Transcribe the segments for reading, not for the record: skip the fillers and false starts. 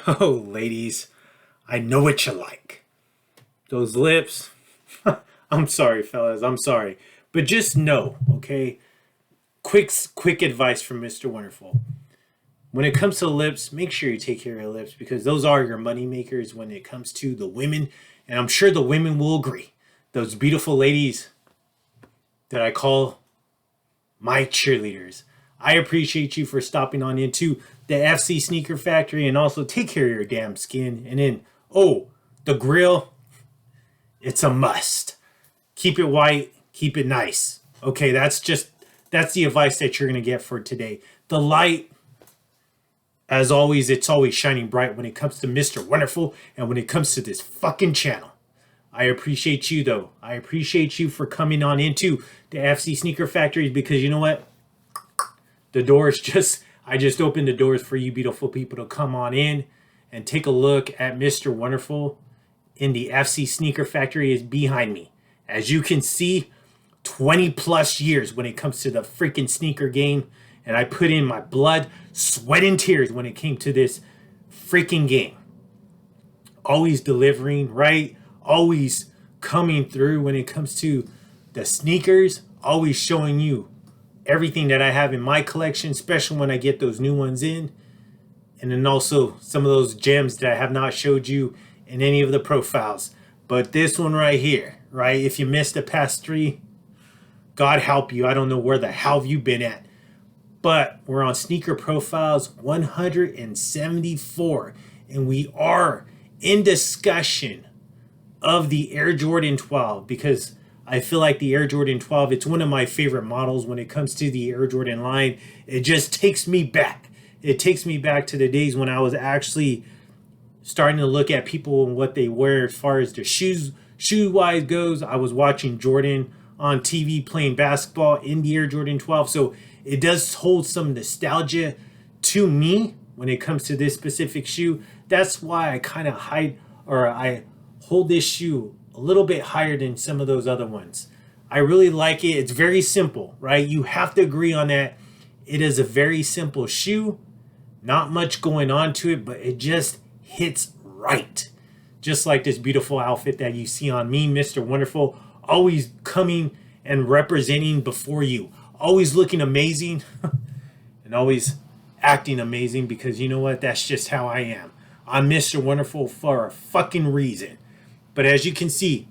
Oh, ladies, I know what you like. Those lips. I'm sorry, fellas. I'm sorry. But just know, okay? Quick advice from Mr. Wonderful. When it comes to lips, make sure you take care of your lips because those are your money makers when it comes to the women. And I'm sure the women will agree. Those beautiful ladies that I call my cheerleaders. I appreciate you for stopping on into the FC Sneaker Factory and also take care of your damn skin. And then, oh, the grill, it's a must. Keep it white, keep it nice. Okay, that's the advice that you're going to get for today. The light, as always, it's always shining bright when it comes to Mr. Wonderful and when it comes to this fucking channel. I appreciate you, though. I appreciate you for coming on into the FC Sneaker Factory because you know what? I just opened the doors for you beautiful people to come on in and take a look at Mr. Wonderful in the FC Sneaker Factory is behind me. As you can see, 20 plus years when it comes to the freaking sneaker game. And I put in my blood, sweat, and tears when it came to this freaking game. Always delivering, right? Always coming through when it comes to the sneakers. Always showing you everything that I have in my collection, especially when I get those new ones in. And then also some of those gems that I have not showed you in any of the profiles. But this one right here, right? If you missed the past three, God help you. I don't know where the hell you've been at. But we're on Sneaker Profiles 174. And we are in discussion of the Air Jordan 12 because I feel like the Air Jordan 12, it's one of my favorite models when it comes to the Air Jordan line. It just takes me back. It takes me back to the days when I was actually starting to look at people and what they wear as far as their shoe-wise goes. I was watching Jordan on TV playing basketball in the Air Jordan 12. So it does hold some nostalgia to me when it comes to this specific shoe. That's why I kind of I hold this shoe a little bit higher than some of those other ones. I really like it. It's very simple, right? You have to agree on that. It is a very simple shoe. Not much going on to it, but it just hits right. Just like this beautiful outfit that you see on me, Mr. Wonderful, always coming and representing before you. Always looking amazing and always acting amazing because you know what? That's just how I am. I'm Mr. Wonderful for a fucking reason. But as you can see,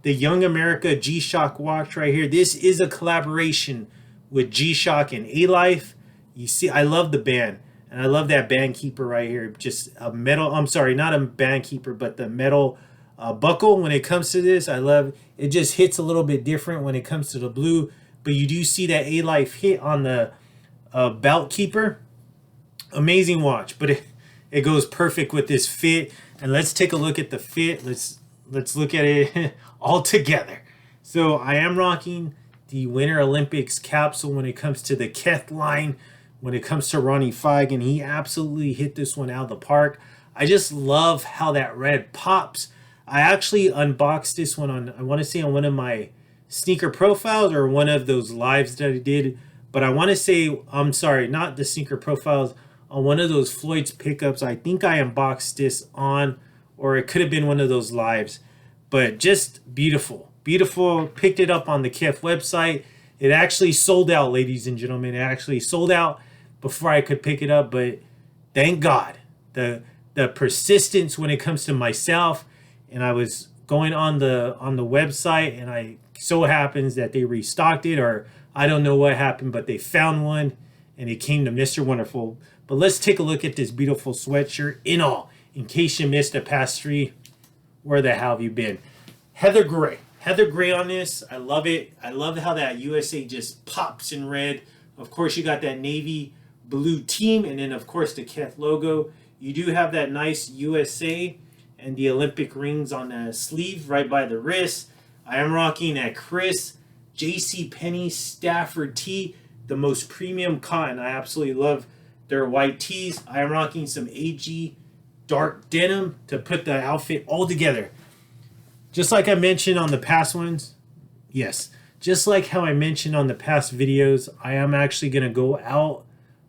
the Young America G-Shock watch right here, this is a collaboration with G-Shock and A-Life. You see, I love the band. And I love that band keeper right here. Just a metal, I'm sorry, not a band keeper, but the metal buckle when it comes to this. I love, it just hits a little bit different when it comes to the blue. But you do see that A-Life hit on the belt keeper. Amazing watch, but it goes perfect with this fit. And let's take a look at the fit. Let's look at it all together. So I am rocking the Winter Olympics capsule when it comes to the Keth line. When it comes to Ronnie Feig, and he absolutely hit this one out of the park. I just love how that red pops. I actually unboxed this one on, I want to say on one of my sneaker profiles or one of those lives that I did. But I want to say, I'm sorry, not the sneaker profiles, on one of those FLOYD's pickups. I think I unboxed this on, or it could have been one of those lives. But just beautiful. Beautiful. Picked it up on the Kef website. It actually sold out, ladies and gentlemen. It actually sold out before I could pick it up, but thank God. The persistence when it comes to myself, and I was going on the website, and I so happens that they restocked it, or I don't know what happened, but they found one, and it came to Mr. Wonderful. But let's take a look at this beautiful sweatshirt in all. In case you missed the past three, where the hell have you been? Heather gray on this. I love it. I love how that USA just pops in red. Of course, you got that navy blue team, and then of course the Keth logo. You do have that nice USA and the Olympic rings on the sleeve right by the wrist. I am rocking that Chris JCPenney Stafford tee, the most premium cotton. I absolutely love their white tees. I am rocking some AG dark denim to put the outfit all together. Just like I mentioned on the past ones, yes, just like how I mentioned on the past videos, I am actually going to go out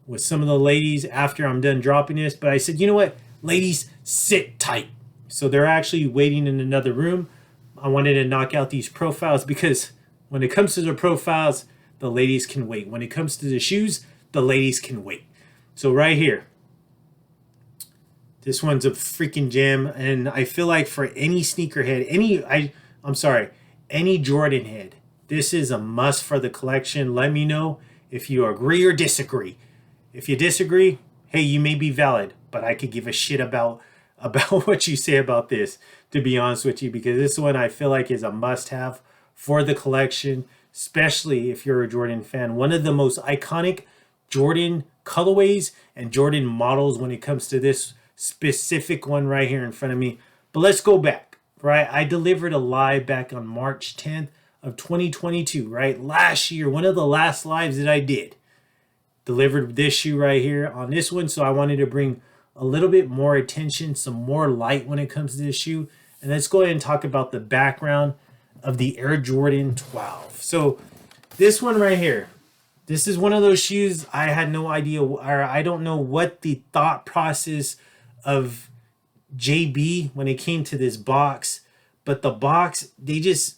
with some of the ladies after I'm done dropping this. But I said, you know what? Ladies, sit tight. So they're actually waiting in another room. I wanted to knock out these profiles because when it comes to the profiles, the ladies can wait. When it comes to the shoes, the ladies can wait. So right here, this one's a freaking gem, and I feel like for any sneakerhead, any Jordan head, this is a must for the collection. Let me know if you agree or disagree. If you disagree, hey, you may be valid, but I could give a shit about what you say about this, to be honest with you, because this one I feel like is a must-have for the collection, especially if you're a Jordan fan. One of the most iconic Jordan colorways and Jordan models when it comes to this specific one right here in front of me. But let's go back, right? I delivered a live back on March 10th of 2022, right? Last year, one of the last lives that I did. Delivered this shoe right here on this one, so I wanted to bring a little bit more attention, some more light when it comes to this shoe. And let's go ahead and talk about the background of the Air Jordan 12. So this one right here, this is one of those shoes I had no idea, or I don't know what the thought process of JB when it came to this box. But the box,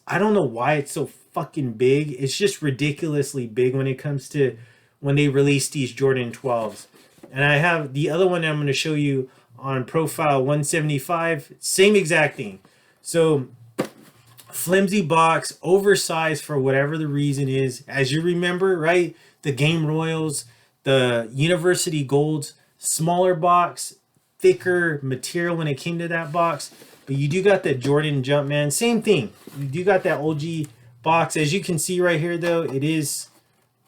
I don't know why it's so fucking big. It's just ridiculously big when it comes to when they release these Jordan 12s. And I have the other one that I'm going to show you on profile 175. Same exact thing. So flimsy box, oversized for whatever the reason is. As you remember, right? The Game Royals, the University Golds, smaller box, thicker material when it came to that box. But you do got that Jordan Jumpman. Same thing. You do got that OG box. As you can see right here, though, it is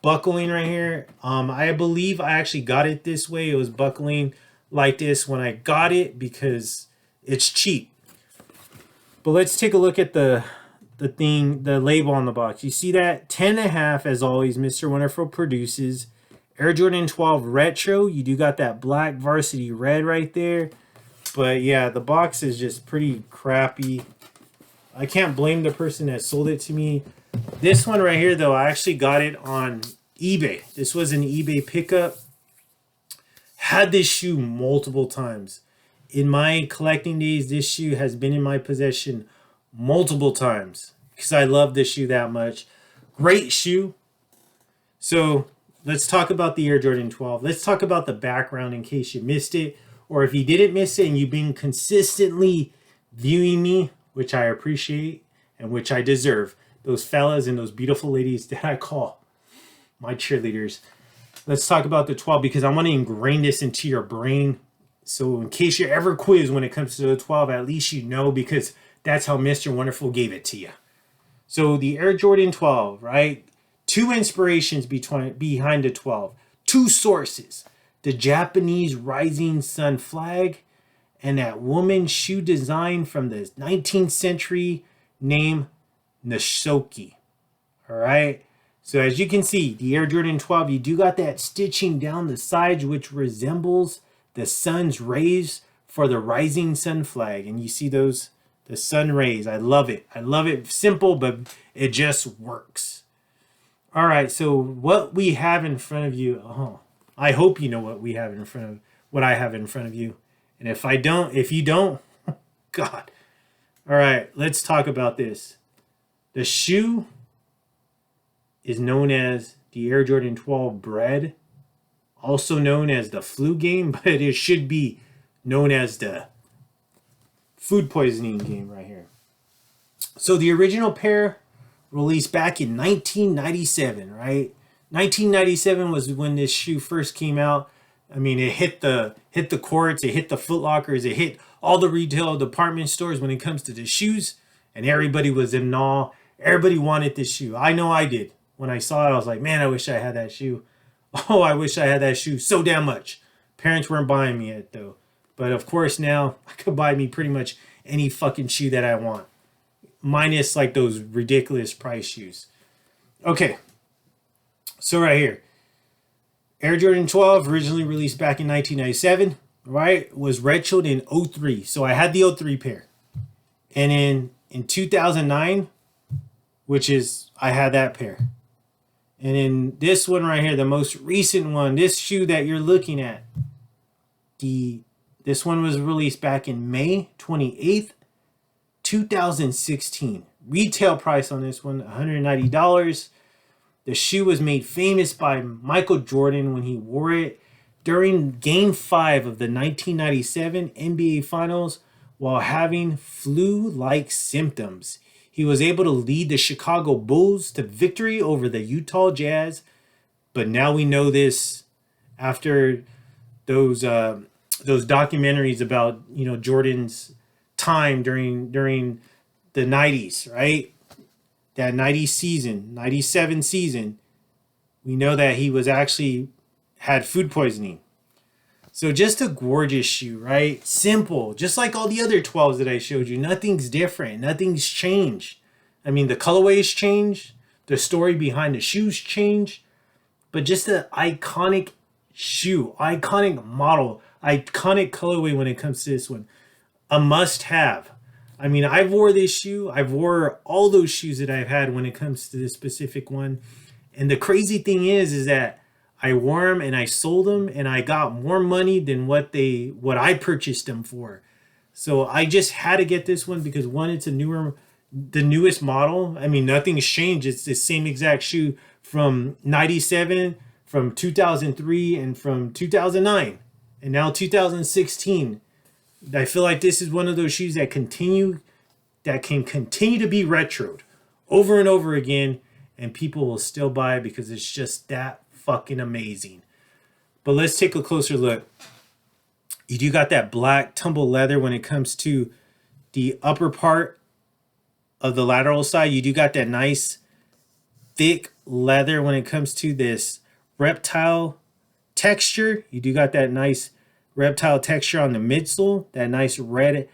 buckling right here. I believe I actually got it this way. It was buckling like this when I got it because it's cheap. But let's take a look at the label on the box. You see that? 10.5, as always, Mr. Wonderful produces. Air Jordan 12 Retro. You do got that black varsity red right there. But yeah, the box is just pretty crappy. I can't blame the person that sold it to me. This one right here, though, I actually got it on eBay. This was an eBay pickup. Had this shoe multiple times. In my collecting days, this shoe has been in my possession multiple times because I love this shoe that much. Great shoe. So let's talk about the Air Jordan 12. Let's talk about the background in case you missed it. Or if you didn't miss it and you've been consistently viewing me, which I appreciate and which I deserve, those fellas and those beautiful ladies that I call my cheerleaders. Let's talk about the 12 because I want to ingrain this into your brain. So in case you're ever quizzed when it comes to the 12, at least you know because that's how Mr. Wonderful gave it to you. So the Air Jordan 12, right? Two inspirations behind the 12. Two sources. The Japanese rising sun flag and that woman's shoe design from the 19th century named Nasoki. All right. So as you can see, the Air Jordan 12, you do got that stitching down the sides, which resembles the sun's rays for the rising sun flag. And you see those, the sun rays. I love it. I love it. Simple, but it just works. All right. So what we have in front of you. I hope you know what I have in front of you. And if you don't, God. All right, let's talk about this. The shoe is known as the Air Jordan 12 Bread, also known as the flu game, but it should be known as the food poisoning game right here. So the original pair released back in 1997, right? 1997 was when this shoe first came out. I mean, it hit the courts, it hit the Foot Lockers, it hit all the retail department stores when it comes to the shoes, and everybody was in awe. Everybody wanted this shoe. I know I did. When I saw it, I was like, man, I wish I had that shoe. Oh, I wish I had that shoe so damn much. Parents weren't buying me it though. But of course now I could buy me pretty much any fucking shoe that I want. Minus like those ridiculous price shoes. Okay. So right here, Air Jordan 12, originally released back in 1997, right? Was retroed in 03. So I had the 03 pair. And in 2009, which is, I had that pair. And in this one right here, the most recent one, this shoe that you're looking at, the This one was released back in May 28th, 2016. Retail price on this one, $190. The shoe was made famous by Michael Jordan when he wore it during Game 5 of the 1997 NBA Finals while having flu-like symptoms. He was able to lead the Chicago Bulls to victory over the Utah Jazz, but now we know this after those documentaries about, you know, Jordan's time during the 90s, right? That 90 season, 97 season, we know that he was actually had food poisoning. So just a gorgeous shoe, right? Simple, just like all the other 12s that I showed you. Nothing's different. Nothing's changed. I mean, the colorways changed. The story behind the shoes changed. But just an iconic shoe, iconic model, iconic colorway when it comes to this one. A must-have. I mean, I've wore this shoe. I've wore all those shoes that I've had when it comes to this specific one. And the crazy thing is that I wore them and I sold them and I got more money than what I purchased them for. So I just had to get this one because one, it's the newest model. I mean, nothing's changed. It's the same exact shoe from 97, from 2003, and from 2009, and now 2016. I feel like this is one of those shoes that can continue to be retroed over and over again, and people will still buy it because it's just that fucking amazing. But let's take a closer look. You do got that black tumble leather when it comes to the upper part of the lateral side. You do got that nice thick leather when it comes to this reptile texture. You do got that nice reptile texture on the midsole, that nice red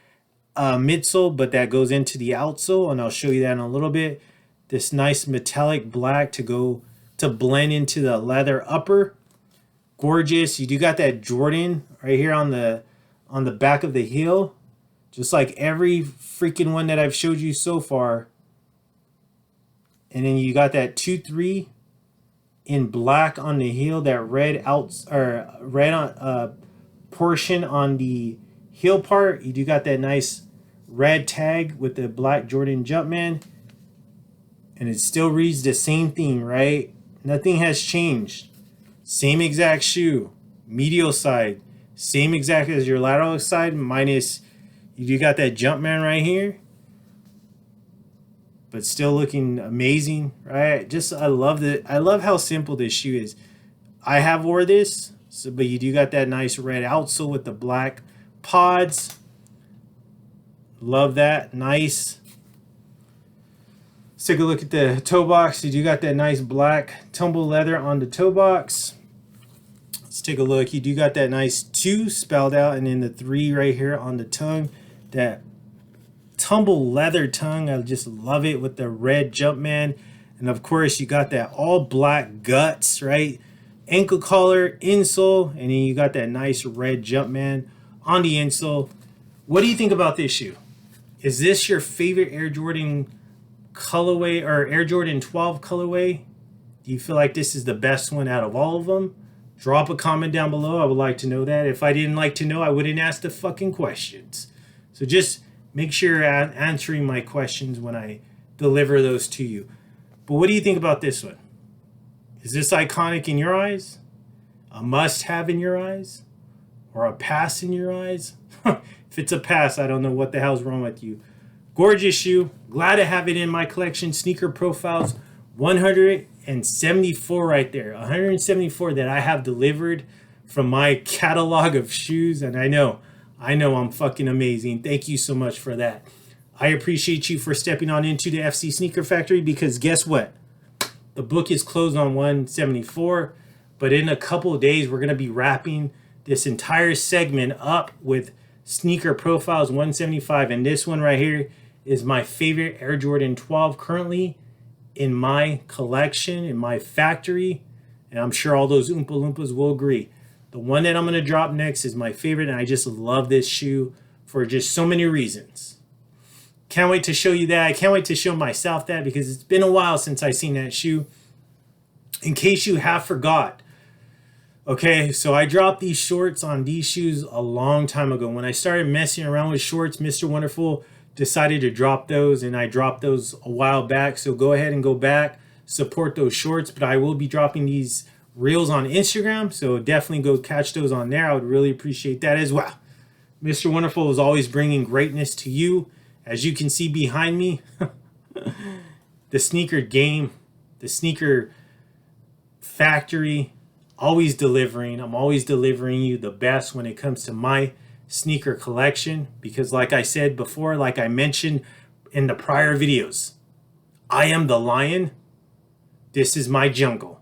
midsole, but that goes into the outsole, and I'll show you that in a little bit. This nice metallic black to blend into the leather upper. Gorgeous. You do got that Jordan right here on the back of the heel, just like every freaking one that I've showed you so far. And then you got that 2-3 in black on the heel, that red portion on the heel part. You do got that nice red tag with the black Jordan Jumpman, and it still reads the same thing, right? Nothing has changed. Same exact shoe. Medial side, same exact as your lateral side, minus you do got that Jumpman right here, but still looking amazing, right? Just I love how simple this shoe is. I have wore this, but you do got that nice red outsole with the black pods. Love that. Nice. Let's take a look at the toe box. You do got that nice black tumble leather on the toe box. Let's take a look. You do got that nice 2 spelled out, and then the 3 right here on the tongue. That tumble leather tongue. I just love it with the red Jumpman. And of course, you got that all black guts, right? Ankle collar, insole, and then you got that nice red Jumpman on the insole. What do you think about this shoe? Is this your favorite Air Jordan colorway or Air Jordan 12 colorway? Do you feel like this is the best one out of all of them? Drop a comment down below. I would like to know that. If I didn't like to know, I wouldn't ask the fucking questions. So just make sure you're answering my questions when I deliver those to you. But what do you think about this one? Is this iconic in your eyes? A must-have in your eyes? Or a pass in your eyes? If it's a pass, I don't know what the hell's wrong with you. Gorgeous shoe. Glad to have it in my collection. Sneaker Profiles, 174 right there. 174 that I have delivered from my catalog of shoes. And I know I'm fucking amazing. Thank you so much for that. I appreciate you for stepping on into the FC Sneaker Factory, because guess what? The book is closed on 174, but in a couple of days, we're going to be wrapping this entire segment up with Sneaker Profiles 175. And this one right here is my favorite Air Jordan 12 currently in my collection, in my factory. And I'm sure all those Oompa Loompas will agree. The one that I'm going to drop next is my favorite, and I just love this shoe for just so many reasons. Can't wait to show you that. I can't wait to show myself that, because it's been a while since I've seen that shoe. In case you have forgot, Okay, so I dropped these shorts on these shoes a long time ago. When I started messing around with shorts, Mr. Wonderful decided to drop those, and I dropped those a while back. So go ahead and go back, support those shorts. But I will be dropping these reels on Instagram, so definitely go catch those on there. I would really appreciate that as well. Mr. Wonderful is always bringing greatness to you. As you can see behind me, the sneaker game, the sneaker factory, always delivering. I'm always delivering you the best when it comes to my sneaker collection, because like I said before, like I mentioned in the prior videos, I am the lion, this is my jungle,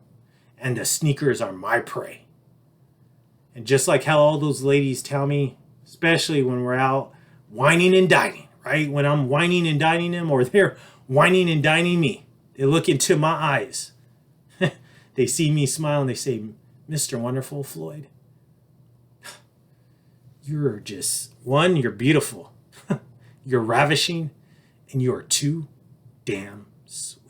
and the sneakers are my prey. And just like how all those ladies tell me, especially when we're out whining and dining, right? When I'm whining and dining them, or they're whining and dining me, they look into my eyes. They see me smile and they say, Mr. Wonderful Floyd, you're just, one, you're beautiful, you're ravishing, and you're too damn sweet.